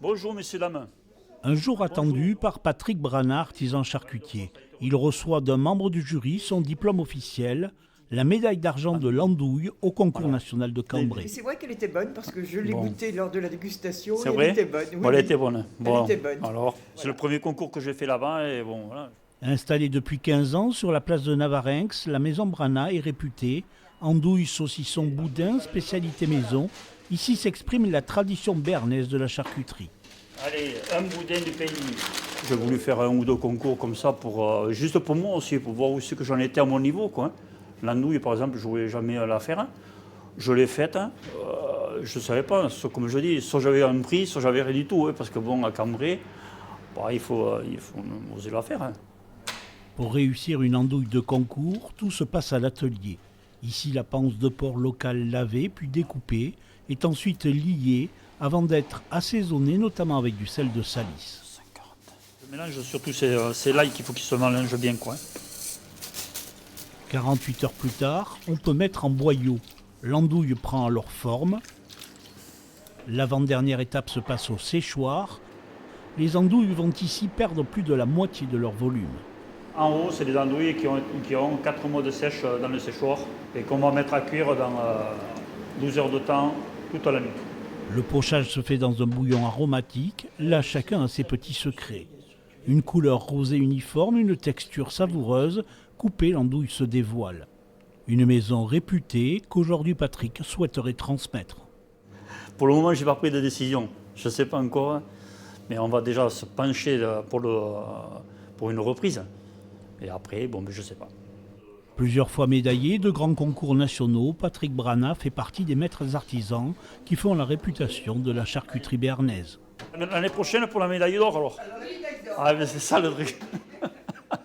Bonjour, messieurs, dames. Un jour attendu par Patrick Brana, artisan charcutier. Il reçoit d'un membre du jury son diplôme officiel, la médaille d'argent de l'andouille au concours national de Et Cambrai. c'est vrai qu'elle était bonne parce que je l'ai Bon. goûtée lors de la dégustation. C'est et vrai? Elle était bonne. Oui, Bon, elle oui. était bonne. Bon, était bonne. alors, c'est le premier concours que j'ai fait là-bas et bon, voilà. Installée depuis 15 ans sur la place de Navarinx, la maison Brana est réputée. Andouille, saucisson, boudin, spécialité maison. Ici s'exprime la tradition béarnaise de la charcuterie. Allez, un boudin du pays. J'ai voulu faire un ou deux concours comme ça, juste pour moi aussi, pour voir aussi que j'en étais à mon niveau, quoi. L'andouille, par exemple, je ne voulais jamais la faire. Hein. Je l'ai faite. Hein. Je ne savais pas, comme je dis, soit j'avais un prix, soit j'avais rien du tout. Hein, parce que bon, à Cambrai, bah, il faut oser la faire. Hein. Pour réussir une andouille de concours, tout se passe à l'atelier. Ici, la panse de porc locale lavée puis découpée est ensuite liée avant d'être assaisonnée, notamment avec du sel de Salis. Je mélange surtout c'est l'ail qu'il faut qu'il se mélange bien, quoi. 48 heures plus tard, on peut mettre en boyau. L'andouille prend alors forme. L'avant-dernière étape se passe au séchoir. Les andouilles vont ici perdre plus de la moitié de leur volume. En haut, c'est des andouilles qui ont 4 mois de sèche dans le séchoir et qu'on va mettre à cuire dans 12 heures de temps toute la nuit. Le pochage se fait dans un bouillon aromatique. Là, chacun a ses petits secrets. Une couleur rosée uniforme, une texture savoureuse. Coupée, l'andouille se dévoile. Une maison réputée qu'aujourd'hui Patrick souhaiterait transmettre. Pour le moment, je n'ai pas pris de décision. Je ne sais pas encore, hein. Mais on va déjà se pencher pour une reprise. Et après, bon, je ne sais pas. Plusieurs fois médaillé de grands concours nationaux, Patrick Brana fait partie des maîtres artisans qui font la réputation de la charcuterie béarnaise. L'année prochaine pour la médaille d'or alors. Ah, mais c'est ça le truc.